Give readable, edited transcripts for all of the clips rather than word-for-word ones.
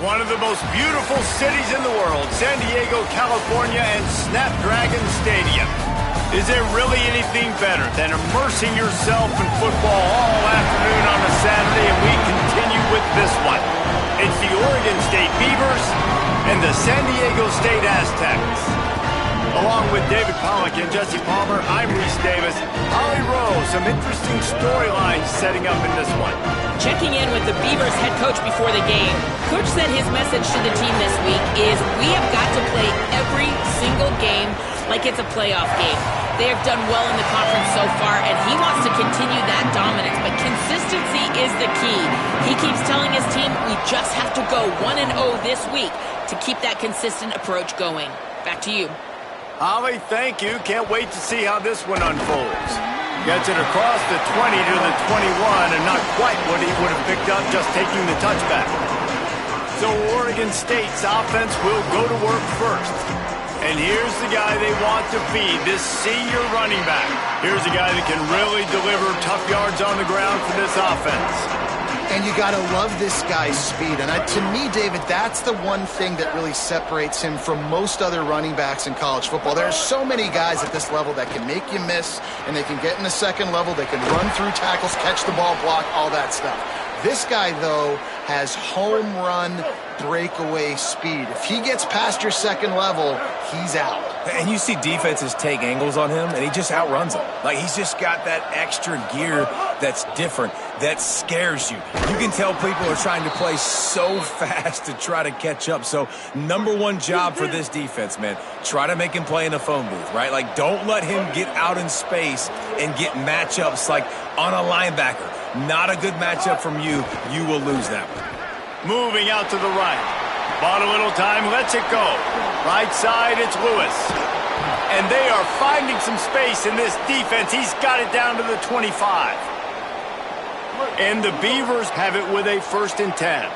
One of the most beautiful cities in the world, San Diego, California, and Snapdragon Stadium. Is there really anything better than immersing yourself in football all afternoon on a Saturday? And we continue with this one. It's the Oregon State Beavers and the San Diego State Aztecs. Along with David Pollock and Jesse Palmer, I'm Reese Davis. Holly Rowe, some interesting storylines setting up in this one. Checking in with the Beavers head coach before the game, Coach said his message to the team this week is we have got to play every single game like it's a playoff game. They have done well in the conference so far, and he wants to continue that dominance, but consistency is the key. He keeps telling his team we just have to go 1-0 this week to keep that consistent approach going. Back to you. Holly, thank you. Can't wait to see how this one unfolds. Gets it across the 20 to the 21, and not quite what he would have picked up just taking the touchback. So Oregon State's offense will go to work first. And here's the guy they want to feed, this senior running back. Here's a guy that can really deliver tough yards on the ground for this offense. And you got to love this guy's speed. And to me, David, that's the one thing that really separates him from most other running backs in college football. There are so many guys at this level that can make you miss, and they can get in the second level. They can run through tackles, catch the ball, block, all that stuff. This guy, though, has home run breakaway speed. If he gets past your second level, he's out. And you see defenses take angles on him, and he just outruns them. Like, he's just got that extra gear that's different, that scares you. You can tell people are trying to play so fast to try to catch up. So, number one job for this defense, man, try to make him play in a phone booth, right? Like, don't let him get out in space and get matchups like on a linebacker. Not a good matchup from you. You will lose that one. Moving out to the right. Bought a little time, lets it go. Right side, it's Lewis. And they are finding some space in this defense. He's got it down to the 25. And the Beavers have it with a 1st and 10.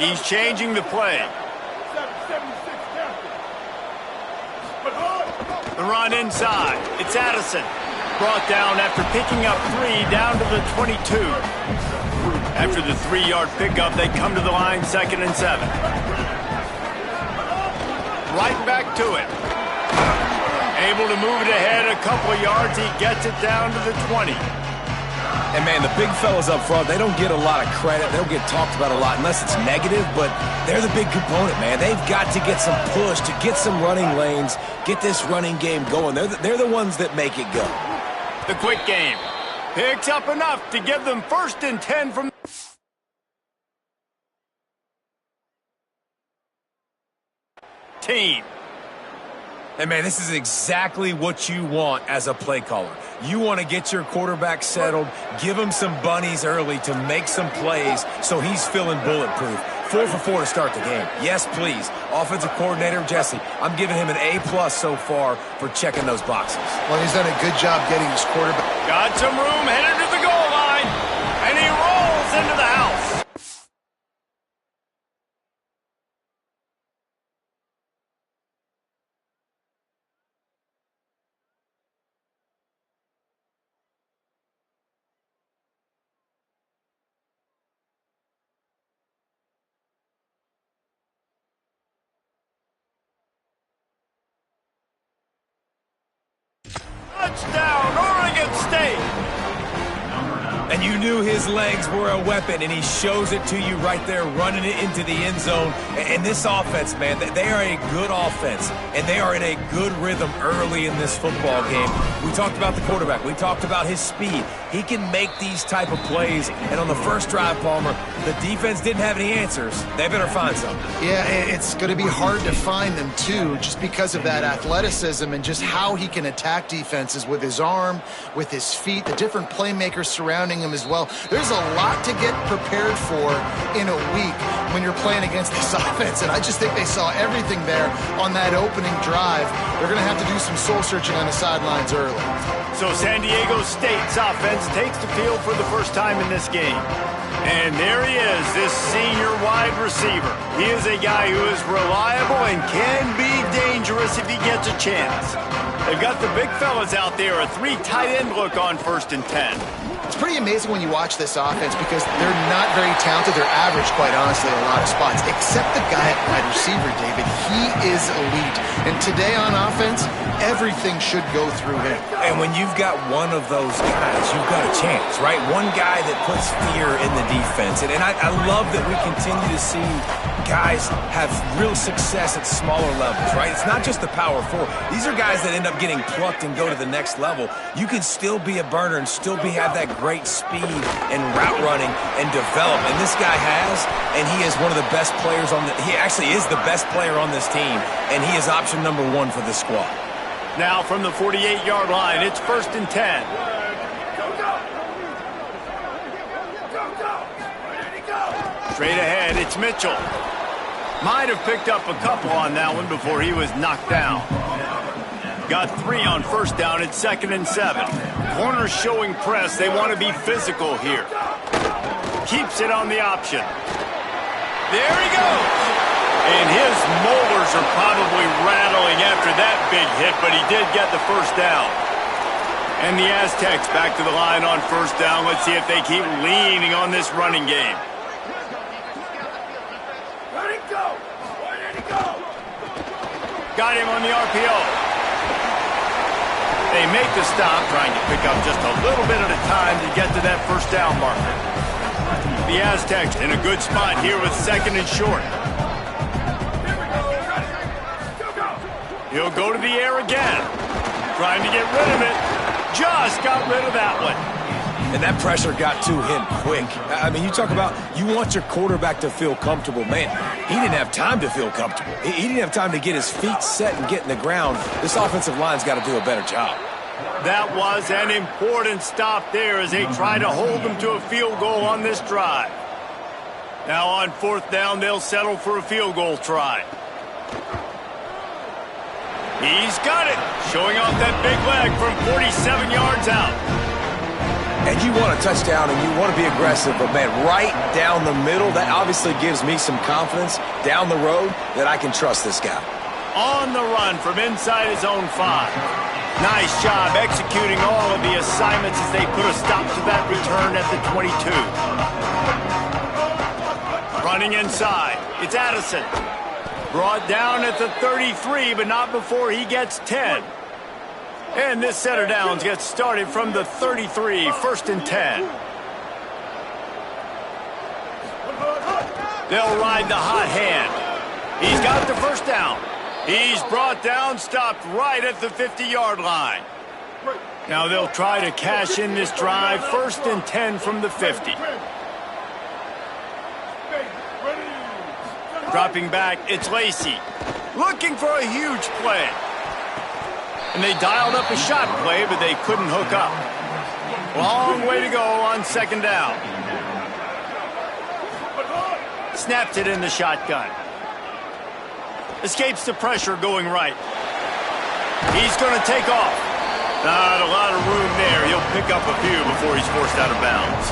He's changing the play. The run inside. It's Addison. Brought down after picking up 3 down to the 22. After the 3-yard pickup, they come to the line 2nd and 7. Right back to it. Able to move it ahead a couple of yards. He gets it down to the 20. And, man, the big fellas up front, they don't get a lot of credit. They don't get talked about a lot unless it's negative, but they're the big component, man. They've got to get some push, to get some running lanes, get this running game going. They're the ones that make it go. The quick game. Picks up enough to give them 1st and 10 from team. And, man, this is exactly what you want as a play caller. You want to get your quarterback settled, give him some bunnies early to make some plays so he's feeling bulletproof. 4 for 4 to start the game. Yes, please. Offensive coordinator Jesse, I'm giving him an A+ so far for checking those boxes. Well, he's done a good job getting his quarterback. Got some room, headed to the goal line, and he rolls into the house. Touchdown, Oregon State! And you knew his legs were a weapon, and he shows it to you right there, running it into the end zone. And this offense, man, they are a good offense, and they are in a good rhythm early in this football game. We talked about the quarterback. We talked about his speed. He can make these type of plays, and on the first drive, Palmer, the defense didn't have any answers. They better find something. Yeah, it's going to be hard to find them, too, just because of that athleticism and just how he can attack defenses with his arm, with his feet, the different playmakers surrounding him as well. There's a lot to get prepared for in a week when you're playing against this offense, and I just think they saw everything there on that opening drive. They're going to have to do some soul-searching on the sidelines early. So San Diego State's offense takes the field for the first time in this game. And there he is, this senior wide receiver. He is a guy who is reliable and can be dangerous if he gets a chance. They've got the big fellas out there, a 3 tight end look on 1st and 10. It's pretty amazing when you watch this offense because they're not very talented. They're average, quite honestly, in a lot of spots, except the guy at wide receiver, David. He is elite. And today on offense, everything should go through him. And when you've got one of those guys, you've got a chance, right? One guy that puts fear in the defense. And I love that we continue to see guys have real success at smaller levels, right? It's not just the power four. These are guys that end up getting plucked and go to the next level. You can still be a burner and still have that great speed and route running and develop. And this guy has, and he is one of the best players on he actually is the best player on this team, and he is option number 1 for this squad. Now from the 48-yard line, it's 1st and 10. Straight ahead, it's Mitchell. Might have picked up a couple on that one before he was knocked down. Got 3 on 1st down. It's 2nd and 7. Corners showing press. They want to be physical here. Keeps it on the option. There he goes. And his molars are probably rattling after that big hit, but he did get the 1st down. And the Aztecs back to the line on 1st down. Let's see if they keep leaning on this running game. Got him on the RPO. They make the stop, trying to pick up just a little bit at a time to get to that 1st down marker. The Aztecs in a good spot here with 2nd and short. He'll go to the air again. Trying to get rid of it. Just got rid of that one. And that pressure got to him quick. I mean, you talk about you want your quarterback to feel comfortable. Man, he didn't have time to feel comfortable. He didn't have time to get his feet set and get in the ground. This offensive line's got to do a better job. That was an important stop there as they try to hold them to a field goal on this drive. Now on 4th down, they'll settle for a field goal try. He's got it, showing off that big leg from 47 yards out. And you want a touchdown and you want to be aggressive, but man, right down the middle, that obviously gives me some confidence down the road that I can trust this guy. On the run from inside his own 5. Nice job executing all of the assignments as they put a stop to that return at the 22. Running inside, it's Addison. Brought down at the 33, but not before he gets 10. And this set of downs gets started from the 33, 1st and 10. They'll ride the hot hand. He's got the 1st down. He's brought down, stopped right at the 50-yard line. Now they'll try to cash in this drive, 1st and 10 from the 50. Dropping back, it's Lacey. Looking for a huge play. And they dialed up a shot play, but they couldn't hook up. Long way to go on 2nd down. Snaps it in the shotgun. Escapes the pressure going right. He's going to take off. Not a lot of room there. He'll pick up a few before he's forced out of bounds.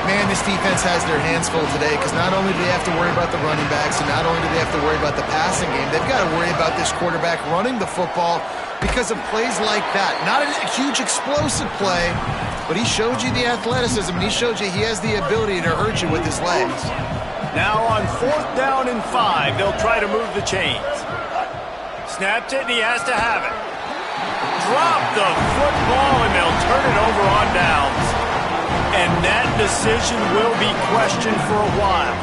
Man, this defense has their hands full today because not only do they have to worry about the running backs and not only do they have to worry about the passing game, they've got to worry about this quarterback running the football because of plays like that. Not a huge explosive play, but he showed you the athleticism and he showed you he has the ability to hurt you with his legs. Now on 4th down and 5, they'll try to move the chains. Snapped it and he has to have it. Drop the football and they'll turn it over on downs. And that decision will be questioned for a while.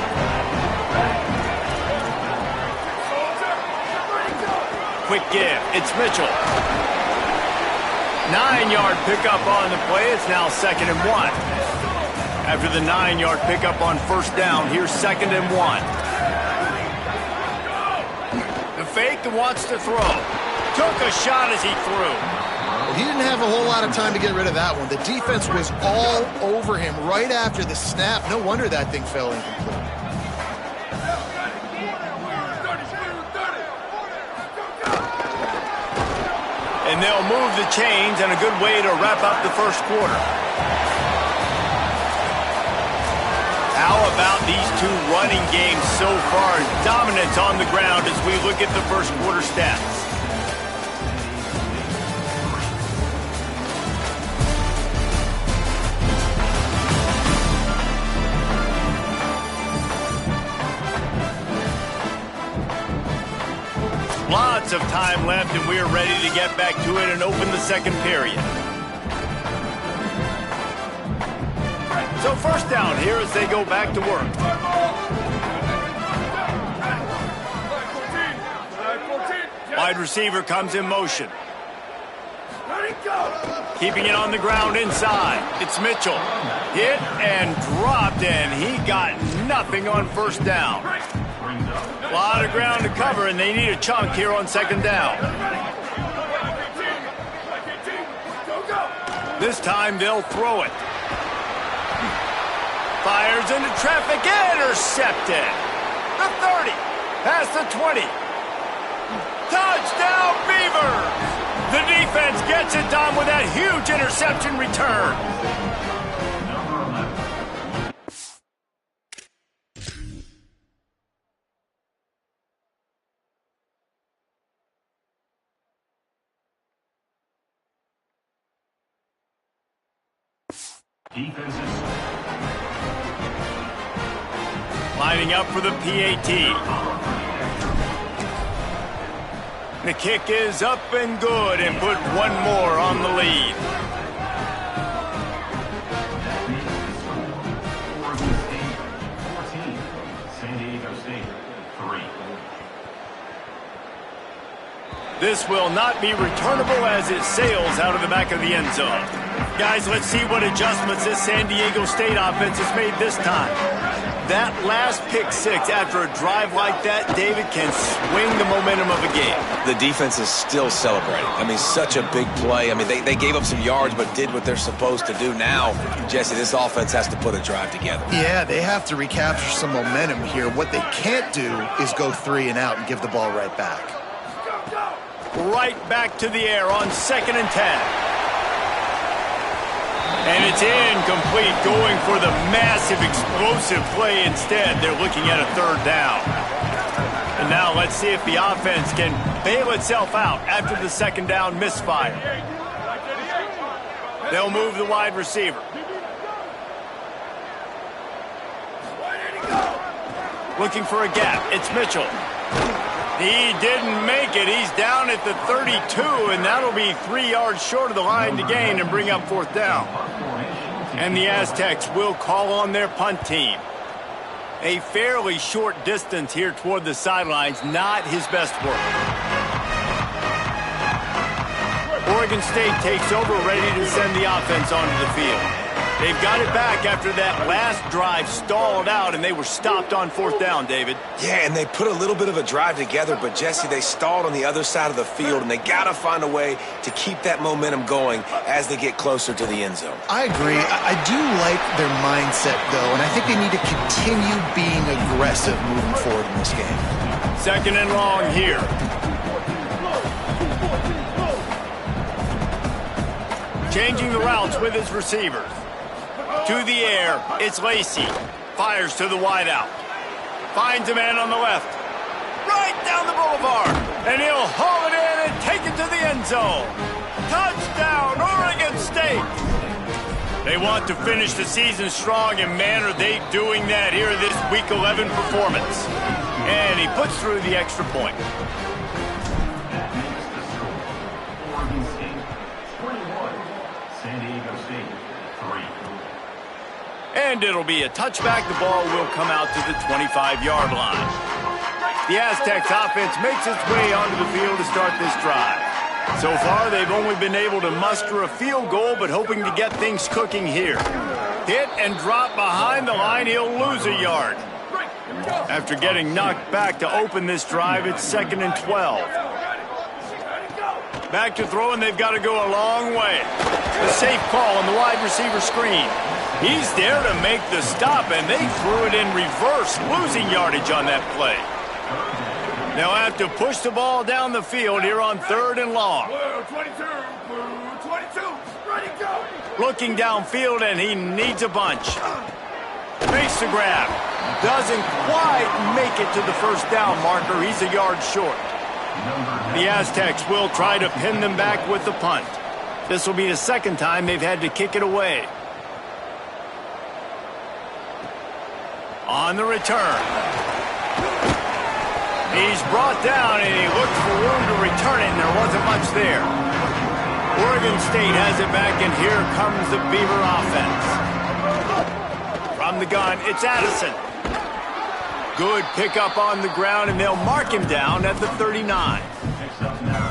Quick give. It's Mitchell. 9-yard pickup on the play. It's now 2nd and 1. After the 9-yard pickup on 1st down, here's 2nd and 1. The fake and wants to throw. Took a shot as he threw. Well, he didn't have a whole lot of time to get rid of that one. The defense was all over him right after the snap. No wonder that thing fell incomplete. And they'll move the chains, and a good way to wrap up the 1st quarter. How about these two running games so far? Dominance on the ground as we look at the 1st quarter stats. Lots of time left, and we're ready to get back to it and open the second period. So first down here as they go back to work. Wide receiver comes in motion. Keeping it on the ground inside. It's Mitchell. Hit and dropped, and he got nothing on first down. A lot of ground to cover, and they need a chunk here on second down. This time they'll throw it. Fires into traffic, intercepted. The 30, past the 20. Touchdown, Beavers! The defense gets it done with that huge interception return. Defenses. Lining up for the PAT. The kick is up and good and put one more on the lead. Oregon State 14, San Diego State 3. This will not be returnable as it sails out of the back of the end zone. Guys, let's see what adjustments this San Diego State offense has made this time. That last pick six after a drive like that, David, can swing the momentum of a game. The defense is still celebrating. I mean, such a big play. I mean, they gave up some yards but did what they're supposed to do. Now, Jesse, this offense has to put a drive together. Yeah, they have to recapture some momentum here. What they can't do is go 3 and out and give the ball right back. Right back to the air on 2nd and 10. And it's incomplete, going for the massive explosive play instead. They're looking at a 3rd down. And now let's see if the offense can bail itself out after the 2nd down misfire. They'll move the wide receiver. Looking for a gap. It's Mitchell. He didn't make it. He's down at the 32, and that'll be 3 yards short of the line to gain and bring up 4th down. And the Aztecs will call on their punt team. A fairly short distance here toward the sidelines, not his best work. Oregon State takes over, ready to send the offense onto the field. They've got it back after that last drive stalled out, and they were stopped on 4th down, David. Yeah, and they put a little bit of a drive together, but, Jesse, they stalled on the other side of the field, and they got to find a way to keep that momentum going as they get closer to the end zone. I agree. I do like their mindset, though, and I think they need to continue being aggressive moving forward in this game. 2nd and long here. Changing the routes with his receivers. To the air, it's Lacey. Fires to the wideout. Finds a man on the left. Right down the boulevard. And he'll haul it in and take it to the end zone. Touchdown, Oregon State. They want to finish the season strong, and man, are they doing that here this Week 11 performance. And he puts through the extra point. Oregon State 21, San Diego State 3. And it'll be a touchback. The ball will come out to the 25-yard line. The Aztecs offense makes its way onto the field to start this drive. So far, they've only been able to muster a field goal, but hoping to get things cooking here. Hit and drop behind the line. He'll lose a yard. After getting knocked back to open this drive, it's 2nd and 12. Back to throw, and they've got to go a long way. The safe call on the wide receiver screen. He's there to make the stop, and they threw it in reverse, losing yardage on that play. They'll have to push the ball down the field here on 3rd and long. Blue 22, blue 22, ready, go. Looking downfield, and he needs a bunch. Makes the grab. Doesn't quite make it to the 1st down marker. He's a yard short. The Aztecs will try to pin them back with the punt. This will be the 2nd time they've had to kick it away. On the return. He's brought down, and he looked for room to return it, and there wasn't much there. Oregon State has it back, and here comes the Beaver offense. From the gun, it's Addison. Good pickup on the ground, and they'll mark him down at the 39.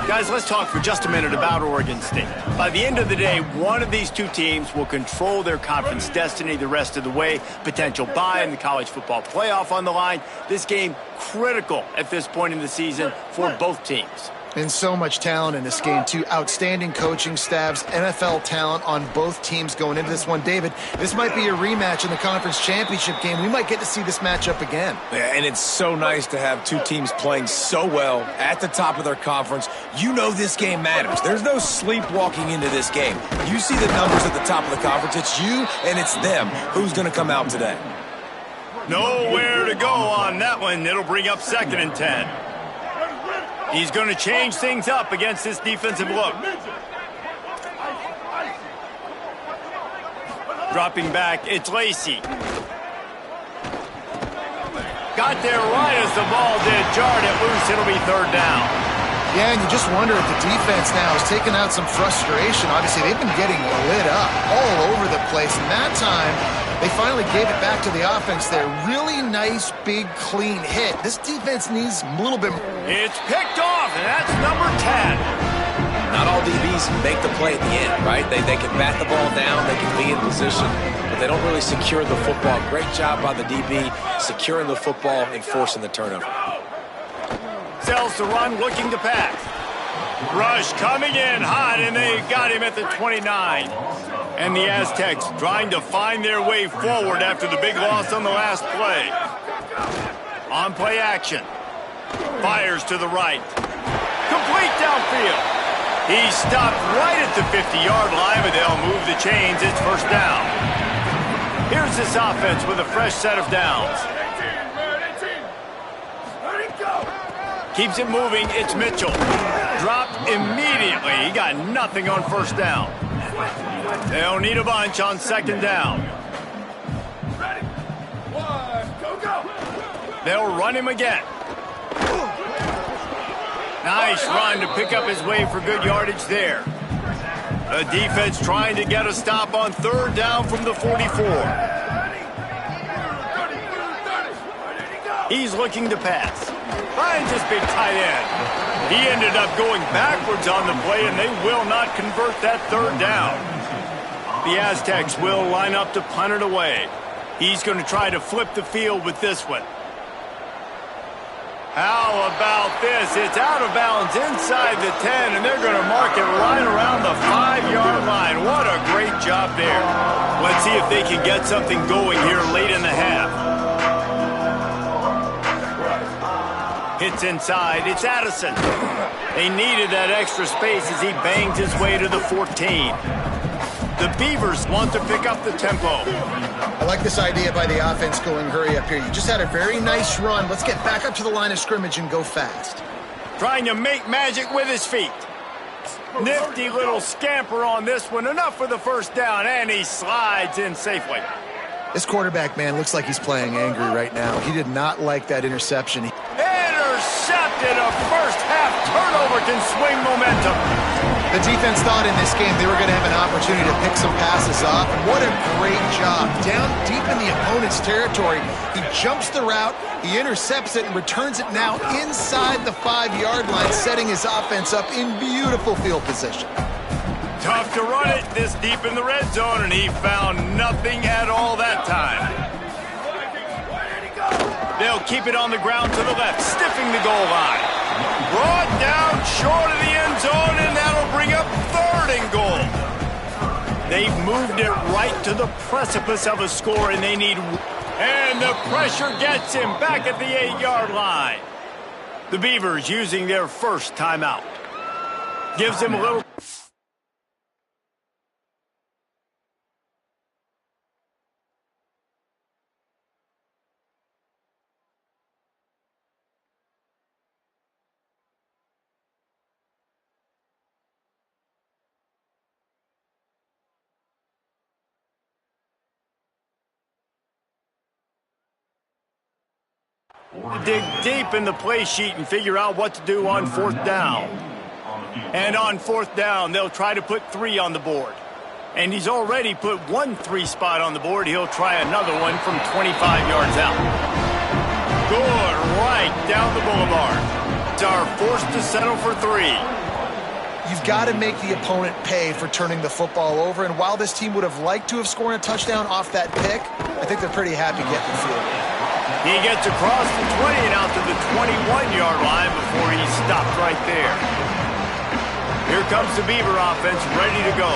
Guys, let's talk for just a minute about Oregon State. By the end of the day, one of these two teams will control their conference destiny the rest of the way. Potential bye in the college football playoff on the line. This game critical at this point in the season for both teams. And so much talent in this game, too. Outstanding coaching staffs, NFL talent on both teams going into this one. David, this might be a rematch in the conference championship game. We might get to see this matchup again. Yeah, and it's so nice to have two teams playing so well at the top of their conference. You know this game matters. There's no sleepwalking into this game. You see the numbers at the top of the conference. It's you and it's them. Who's going to come out today? Nowhere to go on that one. It'll bring up 2nd and 10. He's going to change things up against this defensive look. Dropping back, it's Lacey. Got there right as the ball did. Jarred it loose. It'll be 3rd down. Yeah, and you just wonder if the defense now is taking out some frustration. Obviously, they've been getting lit up all over the place. And that time, they finally gave it back to the offense there. Really nice, big, clean hit. This defense needs a little bit more. It's picked off, and that's number 10. Not all DBs make the play at the end, right? They can bat the ball down, they can be in position, but they don't really secure the football. Great job by the DB securing the football and forcing the turnover. Sells to run, looking to pass. Rush coming in hot, and they got him at the 29. And the Aztecs trying to find their way forward after the big loss on the last play. On play action. Fires to the right. Complete downfield. He stopped right at the 50-yard line, but they'll move the chains. It's 1st down. Here's this offense with a fresh set of downs. Keeps it moving. It's Mitchell. Dropped immediately. He got nothing on 1st down. They'll need a bunch on 2nd down. They'll run him again. Nice run to pick up his way for good yardage there. The defense trying to get a stop on 3rd down from the 44. He's looking to pass. Finds his big tight end. He ended up going backwards on the play, and they will not convert that 3rd down. The Aztecs will line up to punt it away. He's going to try to flip the field with this one. How about this? It's out of bounds inside the 10, and they're going to mark it right around the 5-yard line. What a great job there. Let's see if they can get something going here late in the half. Hits inside. It's Addison. They needed that extra space as he banged his way to the 14. The Beavers want to pick up the tempo. I like this idea by the offense going hurry up here. You just had a very nice run. Let's get back up to the line of scrimmage and go fast. Trying to make magic with his feet. Nifty little scamper on this one. Enough for the 1st down, and he slides in safely. This quarterback, man, looks like he's playing angry right now. He did not like that interception. Intercepted. A first-half turnover can swing momentum. The defense thought in this game they were going to have an opportunity to pick some passes off. And what a great job. Down deep in the opponent's territory, he jumps the route, he intercepts it, and returns it now inside the 5-yard line, setting his offense up in beautiful field position. Tough to run it this deep in the red zone, and he found nothing at all that time. They'll keep it on the ground to the left, stiffing the goal line. Brought down short of the end zone, and that'll bring up 3rd and goal. They've moved it right to the precipice of a score, and they need... And the pressure gets him back at the 8-yard line. The Beavers using their 1st timeout. Gives him a little... Dig deep in the play sheet and figure out what to do on fourth down. And on fourth down, they'll try to put 3 on the board. And he's already put 1 3 spot on the board. He'll try another one from 25 yards out. Good, right down the boulevard. Are forced to settle for 3. You've got to make the opponent pay for turning the football over, and while this team would have liked to have scored a touchdown off that pick, I think they're pretty happy getting the field goal. He gets across the 20 and out to the 21-yard line before he's stopped right there. Here comes the Beaver offense ready to go.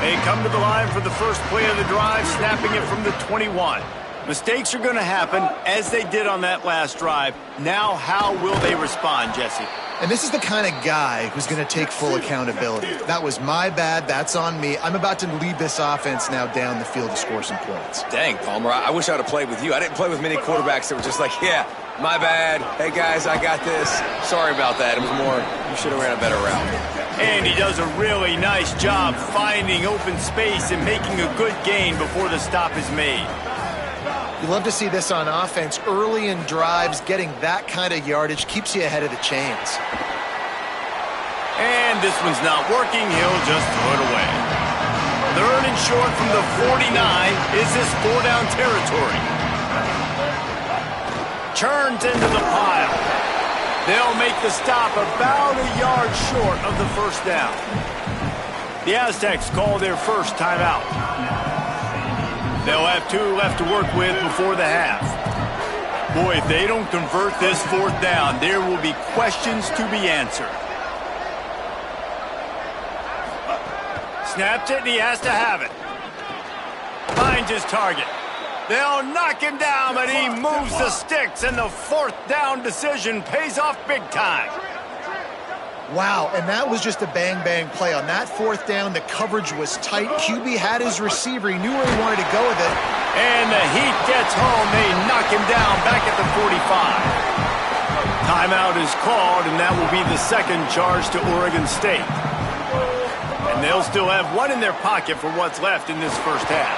They come to the line for the first play of the drive, snapping it from the 21. Mistakes are going to happen, as they did on that last drive. Now, how will they respond, Jesse? And this is the kind of guy who's going to take full accountability. That was my bad. That's on me. I'm about to lead this offense now down the field to score some points. Dang, Palmer, I wish I would have played with you. I didn't play with many quarterbacks that were just like, yeah, my bad. Hey, guys, I got this. Sorry about that. It was more, you should have ran a better route. And he does a really nice job finding open space and making a good gain before the stop is made. You love to see this on offense. Early in drives, getting that kind of yardage keeps you ahead of the chains. And this one's not working. He'll just throw it away. Third and short from the 49 is this 4-down territory. Churns into the pile. They'll make the stop about a yard short of the first down. The Aztecs call their first timeout. They'll have 2 left to work with before the half. Boy, if they don't convert this 4th down, there will be questions to be answered. Snaps it, and he has to have it. Finds his target. They'll knock him down, but he moves the sticks, and the 4th down decision pays off big time. Wow, and that was just a bang-bang play. On that 4th down, the coverage was tight. QB had his receiver. He knew where he wanted to go with it. And the Heat gets home. They knock him down back at the 45. Timeout is called, and that will be the second charge to Oregon State. And they'll still have 1 in their pocket for what's left in this first half.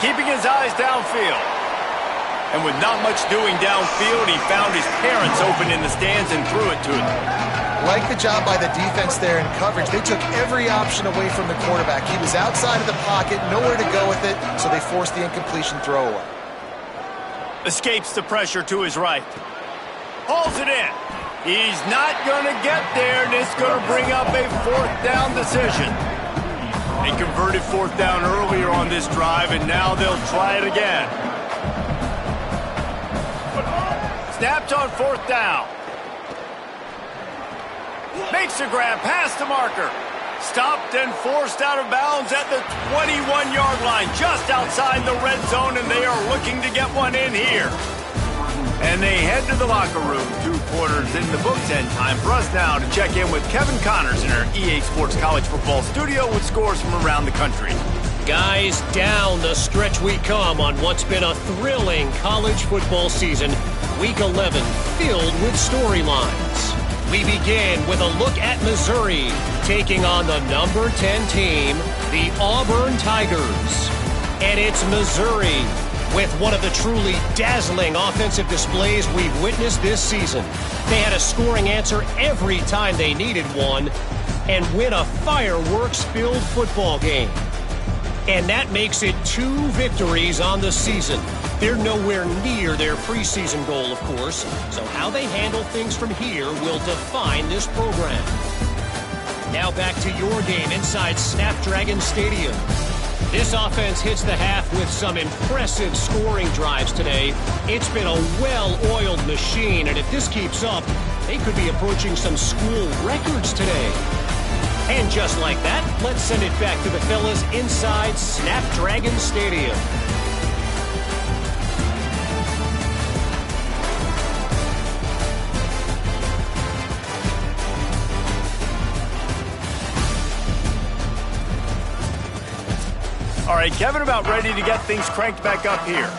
Keeping his eyes downfield. And with not much doing downfield, he found his parents open in the stands and threw it to them. Like the job by the defense there in coverage. They took every option away from the quarterback. He was outside of the pocket, nowhere to go with it, so they forced the incompletion throwaway. Escapes the pressure to his right. Pulls it in. He's not going to get there, and it's going to bring up a 4th down decision. They converted 4th down earlier on this drive, and now they'll try it again. Snapped on 4th down. Makes a grab past the marker. Stopped and forced out of bounds at the 21-yard line, just outside the red zone, and they are looking to get one in here. And they head to the locker room. 2 quarters in the books, and time for us now to check in with Kevin Connors in our EA Sports College Football studio with scores from around the country. Guys, down the stretch we come on what's been a thrilling college football season. Week 11 filled with storylines. We begin with a look at Missouri, taking on the number 10 team, the Auburn Tigers. And it's Missouri with one of the truly dazzling offensive displays we've witnessed this season. They had a scoring answer every time they needed one and win a fireworks-filled football game. And that makes it 2 victories on the season. They're nowhere near their preseason goal, of course, so how they handle things from here will define this program. Now back to your game inside Snapdragon Stadium. This offense hits the half with some impressive scoring drives today. It's been a well-oiled machine, and if this keeps up, they could be approaching some school records today. And just like that, let's send it back to the fellas inside Snapdragon Stadium. All right, Kevin, about ready to get things cranked back up here.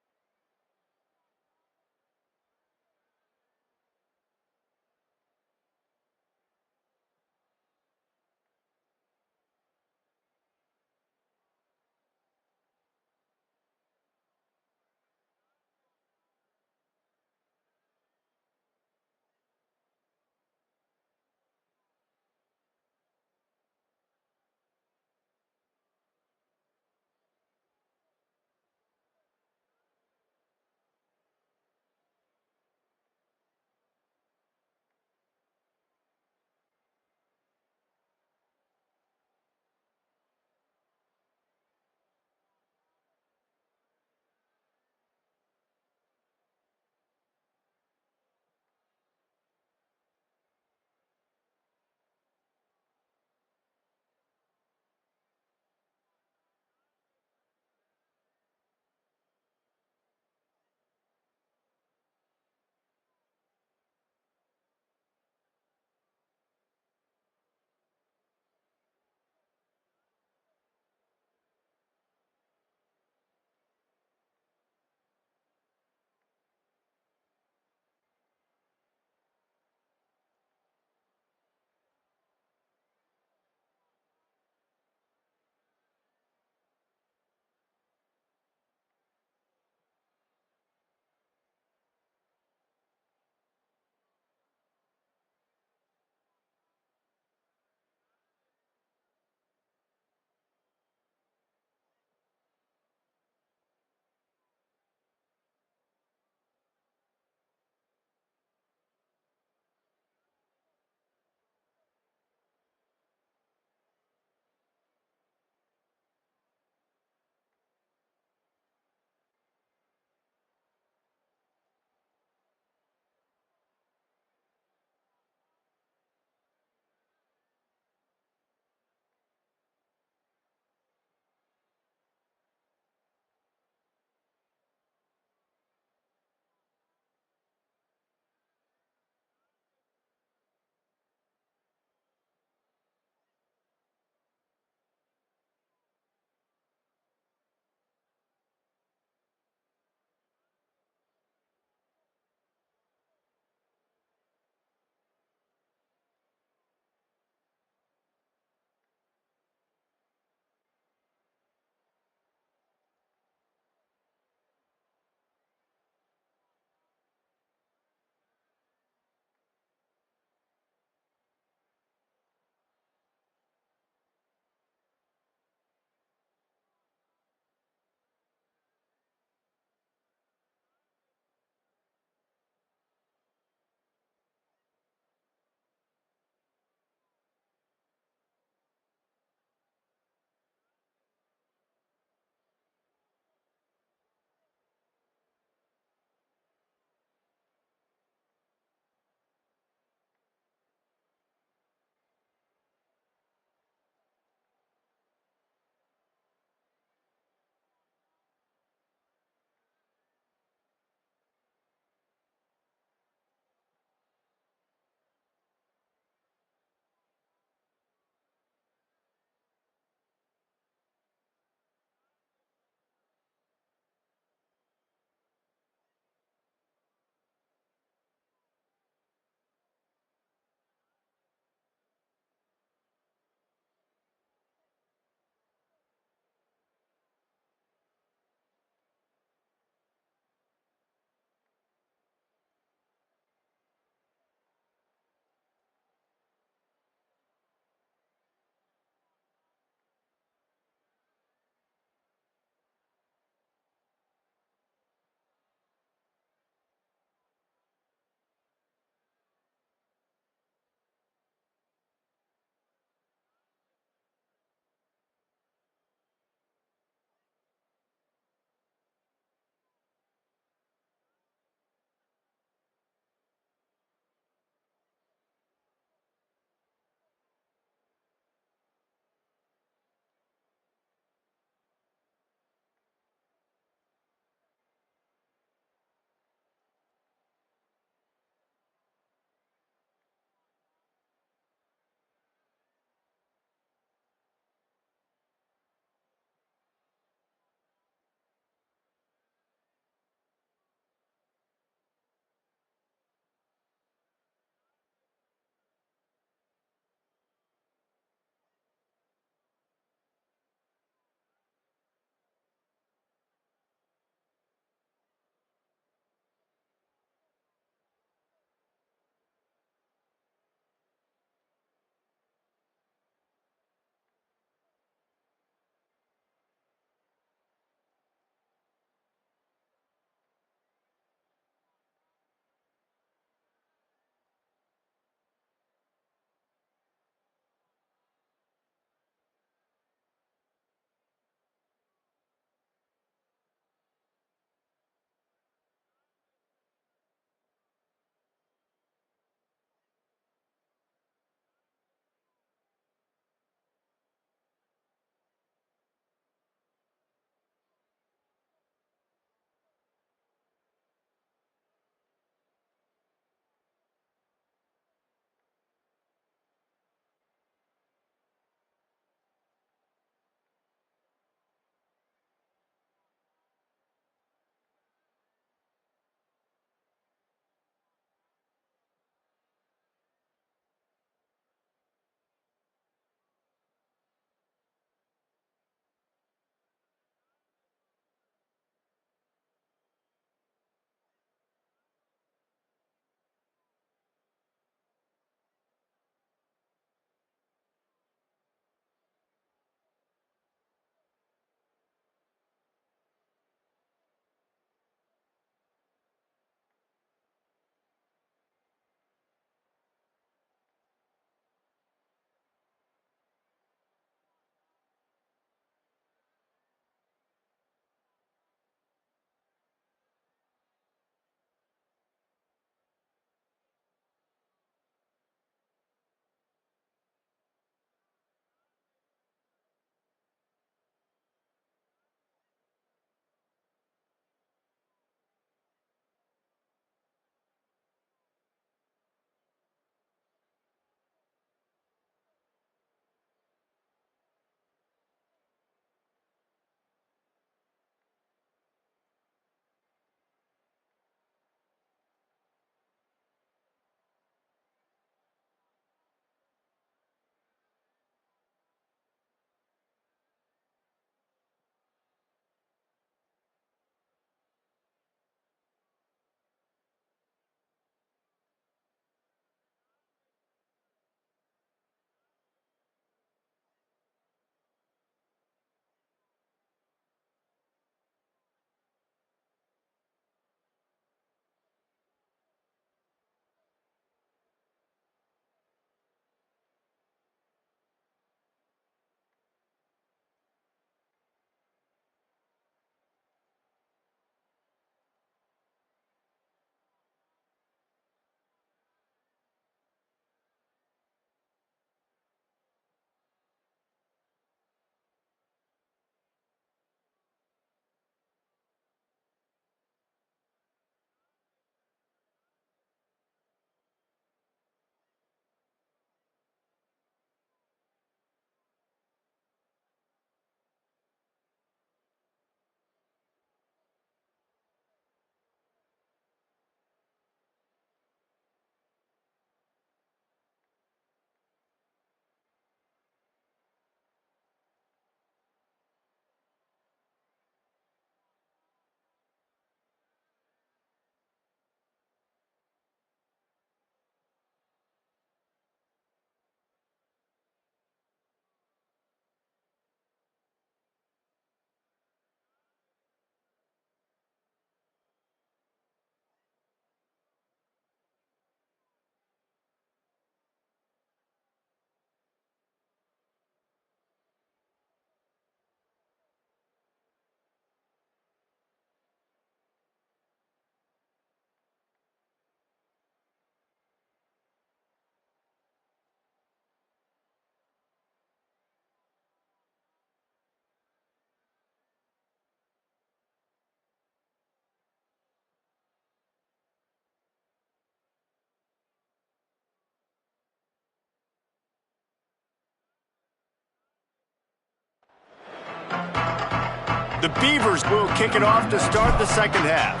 The Beavers will kick it off to start the second half.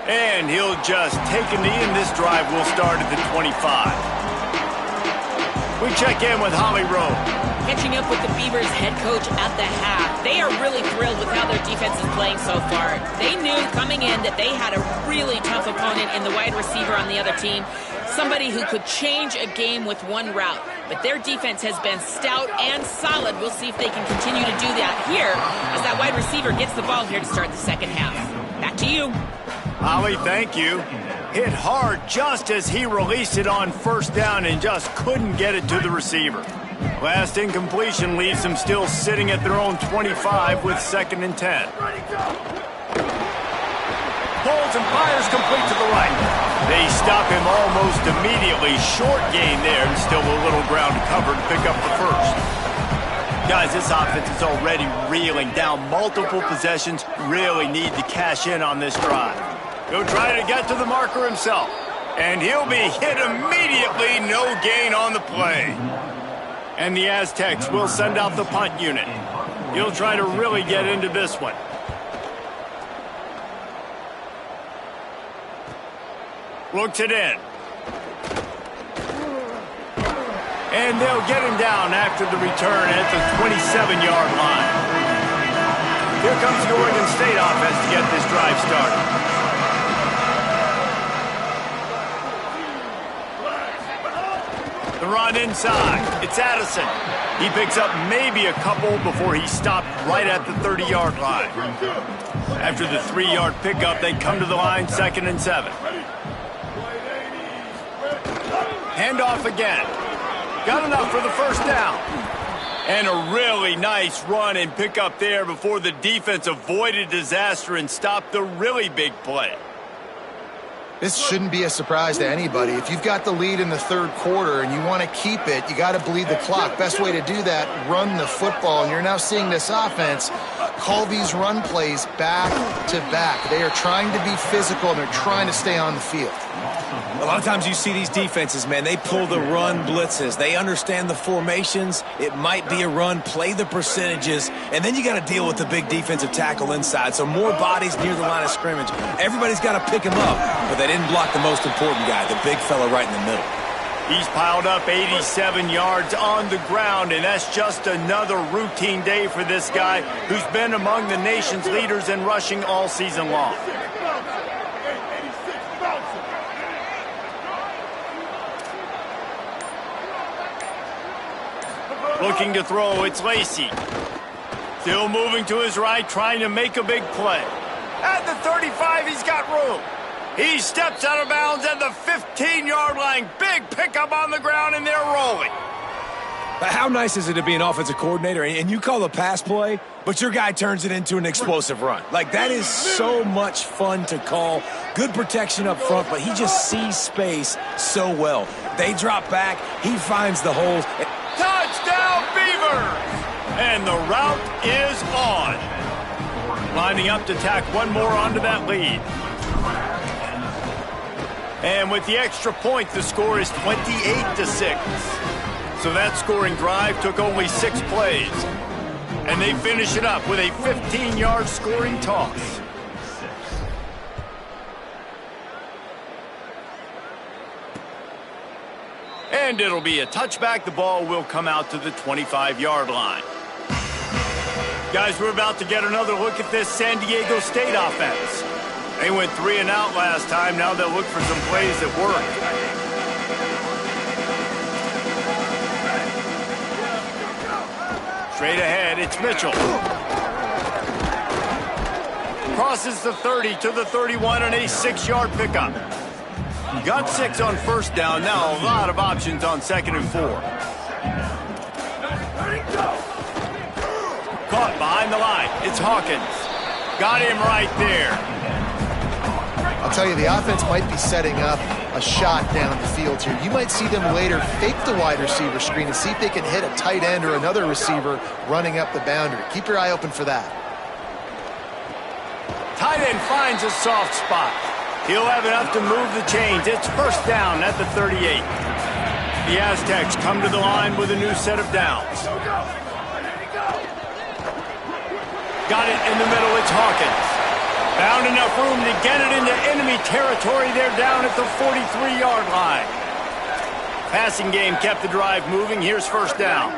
And he'll just take a knee, and this drive will start at the 25. We check in with Holly Rowe. Catching up with the Beavers head coach at the half. They are really thrilled with how their defense is playing so far. They knew coming in that they had a really tough opponent in the wide receiver on the other team. Somebody who could change a game with one route. But their defense has been stout and solid. We'll see if they can continue to do that here as that wide receiver gets the ball here to start the second half. Back to you. Holly, thank you. Hit hard just as he released it on first down and just couldn't get it to the receiver. Last incompletion leaves them still sitting at their own 25 with 2nd and 10. Pulls and fires complete to the right. They stop him almost immediately. Short gain there and still a little ground to cover to pick up the first. Guys, this offense is already reeling down multiple possessions. Really need to cash in on this drive. He'll try to get to the marker himself. And he'll be hit immediately. No gain on the play. And the Aztecs will send out the punt unit. He'll try to really get into this one. Looks it in. And they'll get him down after the return at the 27-yard line. Here comes the Oregon State offense to get this drive started. The run inside. It's Addison. He picks up maybe a couple before he stopped right at the 30-yard line. After the 3-yard pickup, they come to the line, 2nd and 7. Handoff again. Got enough for the first down. And a really nice run and pickup there before the defense avoided disaster and stopped the really big play. This shouldn't be a surprise to anybody. If you've got the lead in the third quarter and you want to keep it, you got to bleed the clock. Best way to do that, run the football. And you're now seeing this offense call these run plays back to back. They are trying to be physical, and they're trying to stay on the field. A lot of times you see these defenses, man, they pull the run blitzes. They understand the formations. It might be a run, play the percentages, and then you got to deal with the big defensive tackle inside. So more bodies near the line of scrimmage. Everybody's got to pick him up, but they didn't block the most important guy, the big fella right in the middle. He's piled up 87 yards on the ground, and that's just another routine day for this guy who's been among the nation's leaders in rushing all season long. Looking to throw, it's Lacey. Still moving to his right, trying to make a big play. At the 35, he's got room. He steps out of bounds at the 15-yard line. Big pickup on the ground, and they're rolling. How nice is it to be an offensive coordinator and you call a pass play, but your guy turns it into an explosive run? Like, that is so much fun to call. Good protection up front, but he just sees space so well. They drop back. He finds the holes. Touchdown, Beavers! And the route is on. Lining up to tack one more onto that lead. And with the extra point, the score is 28-6. So that scoring drive took only 6 plays. And they finish it up with a 15-yard scoring toss. And it'll be a touchback. The ball will come out to the 25-yard line. Guys, we're about to get another look at this San Diego State offense. They went 3 and out last time. Now they'll look for some plays that work. Straight ahead, it's Mitchell. Crosses the 30 to the 31 and a 6-yard pickup. Got 6 on first down. Now a lot of options on 2nd and 4. Caught behind the line. It's Hawkins. Got him right there. I'll tell you, the offense might be setting up a shot down the field here. You might see them later fake the wide receiver screen and see if they can hit a tight end or another receiver running up the boundary. Keep your eye open for that. Tight end finds a soft spot. He'll have enough to move the chains. It's first down at the 38. The Aztecs come to the line with a new set of downs. Got it in the middle. It's Hawkins. Found enough room to get it into enemy territory. They're down at the 43-yard line. Passing game kept the drive moving. Here's first down.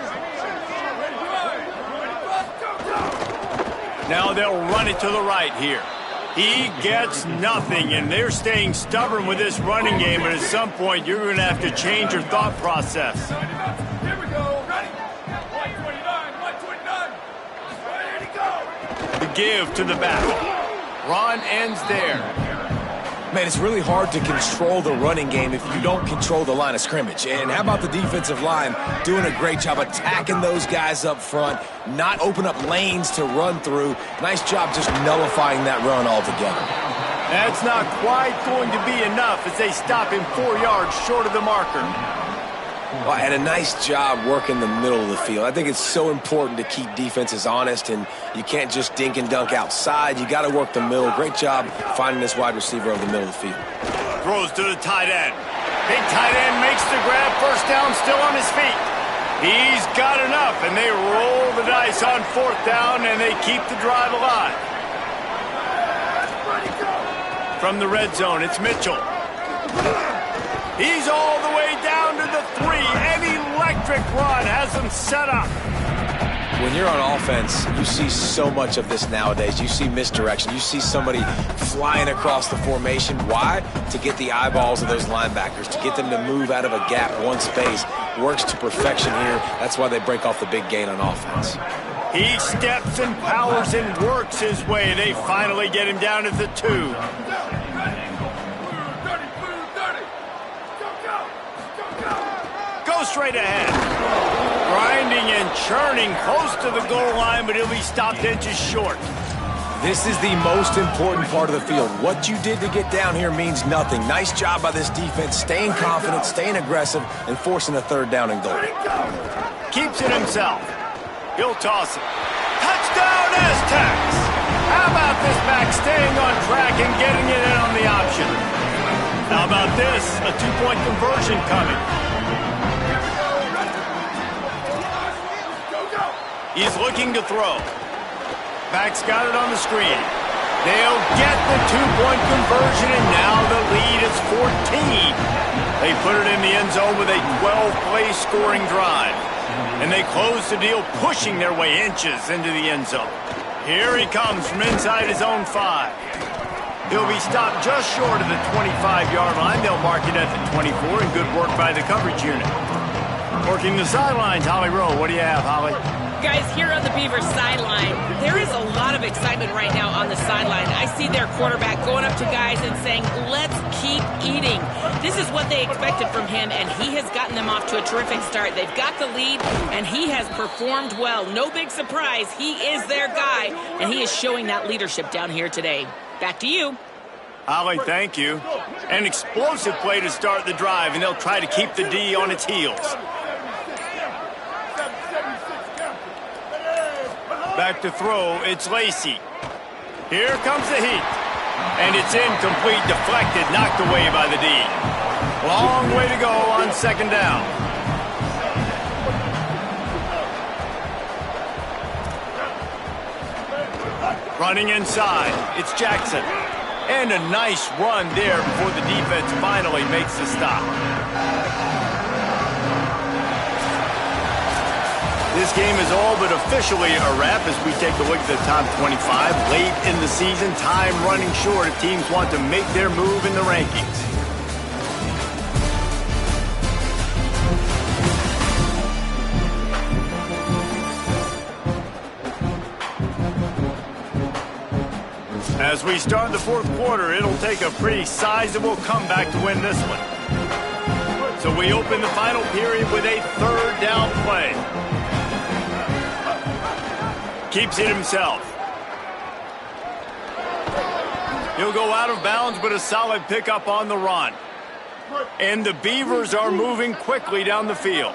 Now they'll run it to the right here. He gets nothing, and they're staying stubborn with this running game, but at some point you're going to have to change your thought process. Here we go. Ready? 129, 129. Ready to go. The give to the back. Run ends there. Man, it's really hard to control the running game if you don't control the line of scrimmage. And how about the defensive line doing a great job attacking those guys up front, not open up lanes to run through. Nice job just nullifying that run altogether. That's not quite going to be enough as they stop him 4 yards short of the marker. Well, and a nice job working the middle of the field. I think it's so important to keep defenses honest, and you can't just dink and dunk outside. You got to work the middle. Great job finding this wide receiver over the middle of the field. Throws to the tight end. Big tight end makes the grab. First down, still on his feet. He's got enough, and they roll the dice on fourth down, and they keep the drive alive. From the red zone, it's Mitchell. He's all the way down to the 3. An electric run has him set up. When you're on offense, you see so much of this nowadays. You see misdirection. You see somebody flying across the formation. Why? To get the eyeballs of those linebackers, to get them to move out of a gap, one space. Works to perfection here. That's why they break off the big gain on offense. He steps and powers and works his way. They finally get him down at the 2. Straight ahead. Grinding and churning close to the goal line, but he'll be stopped inches short. This is the most important part of the field. What you did to get down here means nothing. Nice job by this defense, staying confident, staying aggressive, and forcing a third down and goal. Keeps it himself. He'll toss it. Touchdown, Aztecs! How about this back staying on track and getting it in on the option? How about this? A 2-point conversion coming. He's looking to throw. Back's got it on the screen. They'll get the 2-point conversion, and now the lead is 14. They put it in the end zone with a 12-play scoring drive. And they close the deal, pushing their way inches into the end zone. Here he comes from inside his own 5. He'll be stopped just short of the 25-yard line. They'll mark it at the 24, and good work by the coverage unit. Working the sidelines, Holly Rowe. What do you have, Holly? Guys, here on the Beavers sideline, there is a lot of excitement right now on the sideline. I see their quarterback going up to guys and saying, let's keep eating. This is what they expected from him, and he has gotten them off to a terrific start. They've got the lead, and he has performed well. No big surprise. He is their guy, and he is showing that leadership down here today. Back to you. Holly, thank you. An explosive play to start the drive, and they'll try to keep the D on its heels. Back to throw, it's Lacey. Here comes the heat. And it's incomplete, deflected, knocked away by the D. Long way to go on second down. Running inside, it's Jackson. And a nice run there before the defense finally makes the stop. This game is all but officially a wrap as we take a look at the top 25. Late in the season, time running short if teams want to make their move in the rankings. As we start the fourth quarter, it'll take a pretty sizable comeback to win this one. So we open the final period with a third down play. Keeps it himself. He'll go out of bounds, but a solid pickup on the run. And the Beavers are moving quickly down the field.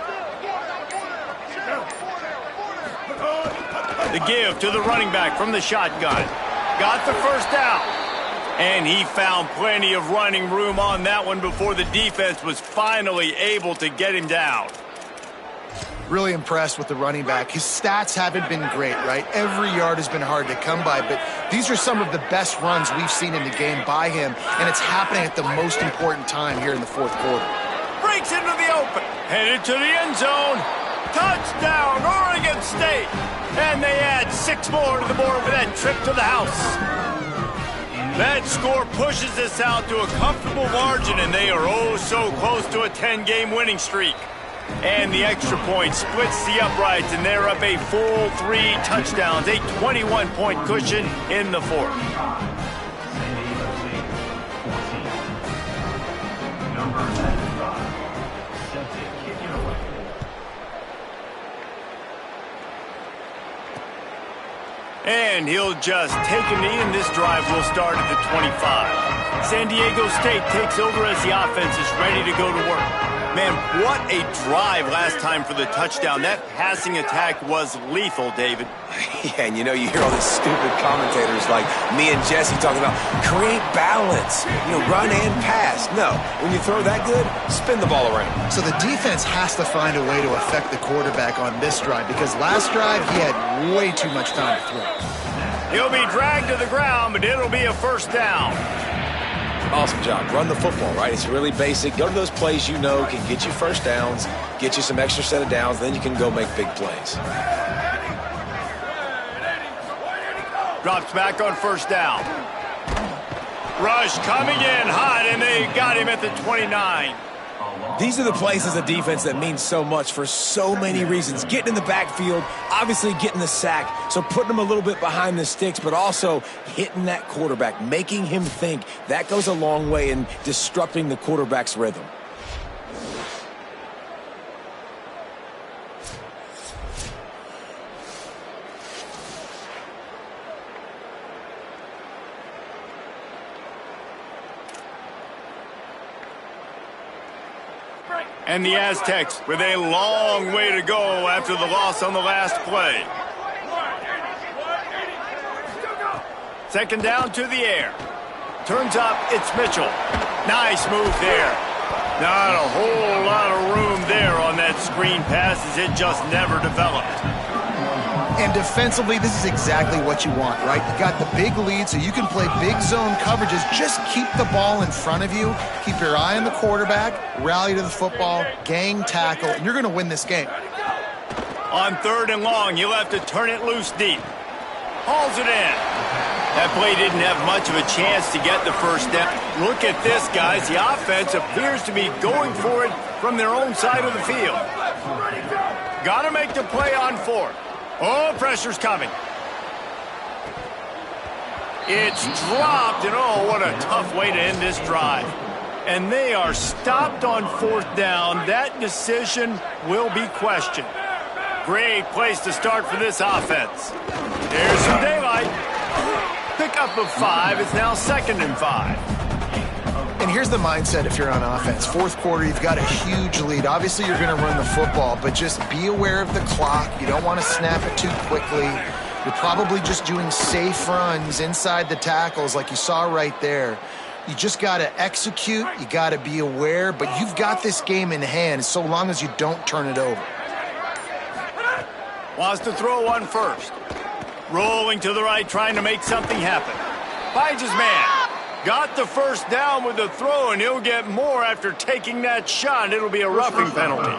The give to the running back from the shotgun. Got the first down. And he found plenty of running room on that one before the defense was finally able to get him down. Really impressed with the running back. His stats haven't been great, right? Every yard has been hard to come by, but these are some of the best runs we've seen in the game by him, and it's happening at the most important time here in the fourth quarter. Breaks into the open, headed to the end zone. Touchdown, Oregon State! And they add 6 more to the board with that trip to the house. That score pushes us out to a comfortable margin, and they are oh so close to a 10-game winning streak. And the extra point splits the uprights, and they're up a full 3 touchdowns, a 21-point cushion in the fourth. San Diego State 14. Number 95, set to kick it away. And he'll just take a knee, and this drive will start at the 25. San Diego State takes over as the offense is ready to go to work. Man, what a drive last time for the touchdown. That passing attack was lethal, David. Yeah, and you hear all these stupid commentators like me and Jesse talking about create balance, run and pass. No, when you throw that good, spin the ball around. So the defense has to find a way to affect the quarterback on this drive, because last drive he had way too much time to throw. He'll be dragged to the ground, but it'll be a first down. Awesome job. Run the football, right? It's really basic. Go to those plays can get you first downs, get you some extra set of downs, then you can go make big plays. Drops back on first down. Rush coming in hot, and they got him at the 29. These are the plays as a defense that mean so much for so many reasons. Getting in the backfield, obviously getting the sack, so putting them a little bit behind the sticks, but also hitting that quarterback, making him think. That goes a long way in disrupting the quarterback's rhythm. And the Aztecs with a long way to go after the loss on the last play. Second down to the air. Turns up, it's Mitchell. Nice move there. Not a whole lot of room there on that screen pass, as it just never developed. And defensively, this is exactly what you want, right? You got the big lead, so you can play big zone coverages. Just keep the ball in front of you. Keep your eye on the quarterback. Rally to the football. Gang tackle. And you're going to win this game. On 3rd and long, you'll have to turn it loose deep. Hauls it in. That play didn't have much of a chance to get the first step. Look at this, guys. The offense appears to be going for it from their own side of the field. Got to make the play on 4th. Oh, pressure's coming. It's dropped, and oh, what a tough way to end this drive. And they are stopped on 4th down. That decision will be questioned. Great place to start for this offense. There's some daylight. Pickup of 5. It's now 2nd and 5. And here's the mindset if you're on offense. 4th quarter, you've got a huge lead. Obviously, you're going to run the football, but just be aware of the clock. You don't want to snap it too quickly. You're probably just doing safe runs inside the tackles like you saw right there. You just got to execute. You got to be aware, but you've got this game in hand so long as you don't turn it over. Wants to throw on first. Rolling to the right, trying to make something happen. Finds his man. Got the first down with the throw, and he'll get more after taking that shot. It'll be a roughing penalty.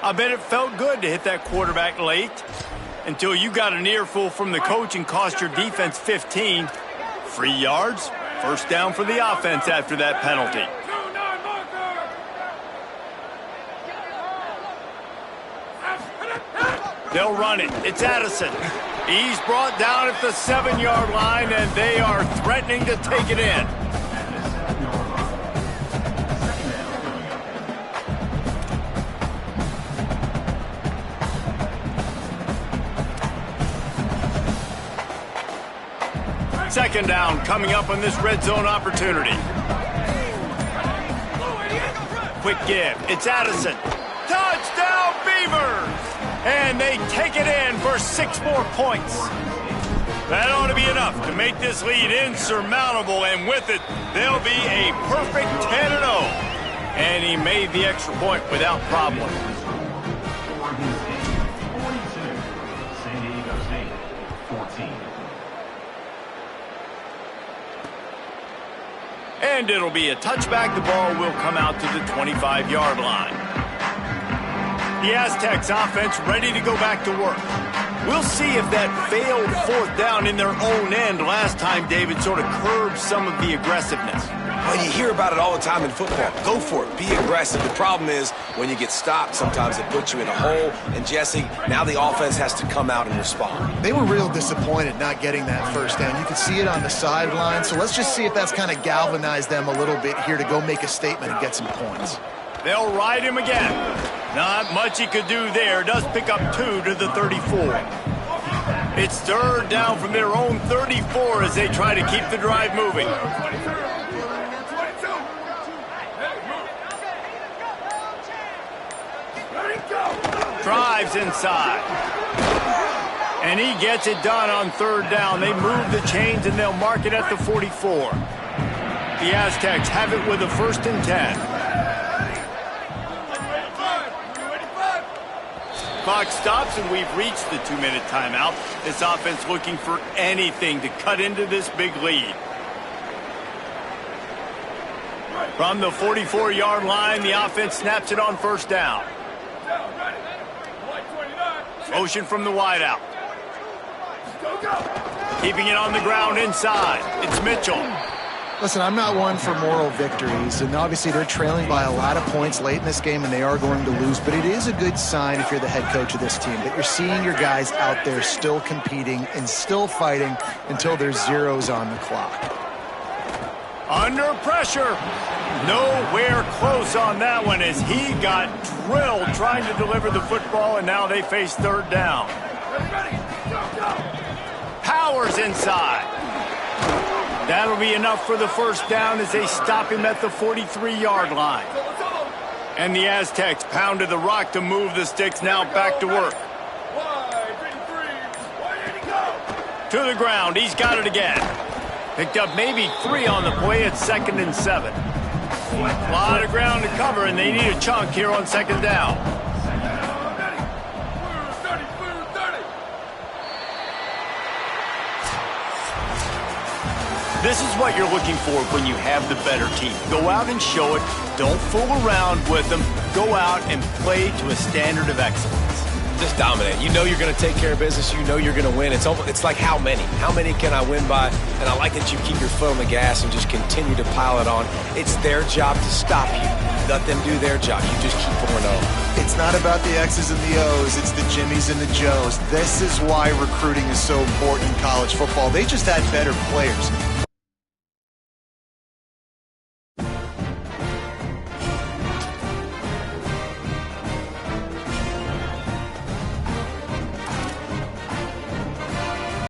I bet it felt good to hit that quarterback late until you got an earful from the coach and cost your defense 15. 3 yards. First down for the offense after that penalty. They'll run it. It's Addison. He's brought down at the 7-yard line, and they are threatening to take it in. Second down coming up on this red zone opportunity. quick give. It's Addison. Touchdown, Beavers! And they take it in for 6 more points. That ought to be enough to make this lead insurmountable, and with it, they'll be a perfect 10-0. And he made the extra point without problem. Oregon State 42, San Diego State 14. And it'll be a touchback. The ball will come out to the 25-yard line. The Aztecs offense ready to go back to work. We'll see if that failed 4th down in their own end last time, David, sort of curbed some of the aggressiveness. Well, you hear about it all the time in football. Go for it. Be aggressive. The problem is when you get stopped, sometimes it puts you in a hole. And, Jesse, now the offense has to come out and respond. They were real disappointed not getting that first down. You could see it on the sideline. So let's just see if that's kind of galvanized them a little bit here to go make a statement and get some points. They'll ride him again. Not much he could do there. Does pick up 2 to the 34. It's 3rd down from their own 34 as they try to keep the drive moving. Drives inside. And he gets it done on 3rd down. They move the chains and they'll mark it at the 44. The Aztecs have it with a 1st and 10. Clock stops and we've reached the 2-minute timeout. This offense looking for anything to cut into this big lead. From the 44-yard line, the offense snaps it on 1st down. Motion from the wideout. Keeping it on the ground inside. It's Mitchell. Listen, I'm not one for moral victories, and obviously they're trailing by a lot of points late in this game, and they are going to lose, but it is a good sign if you're the head coach of this team that you're seeing your guys out there still competing and still fighting until there's zeros on the clock. Under pressure. Nowhere close on that one as he got drilled trying to deliver the football, and now they face 3rd down. Powers inside. That'll be enough for the 1st down as they stop him at the 43-yard line. And the Aztecs pounded the rock to move the sticks, now back to work. To the ground, he's got it again. Picked up maybe 3 on the play at 2nd and 7. A lot of ground to cover, and they need a chunk here on 2nd down. This is what you're looking for when you have the better team. Go out and show it. Don't fool around with them. Go out and play to a standard of excellence. Just dominate. You know you're going to take care of business. You know you're going to win. It's like how many? How many can I win by? And I like that you keep your foot on the gas and just continue to pile it on. It's their job to stop you. Let them do their job. You just keep pouring over. It's not about the X's and the O's. It's the Jimmies and the Joes. This is why recruiting is so important in college football. They just had better players.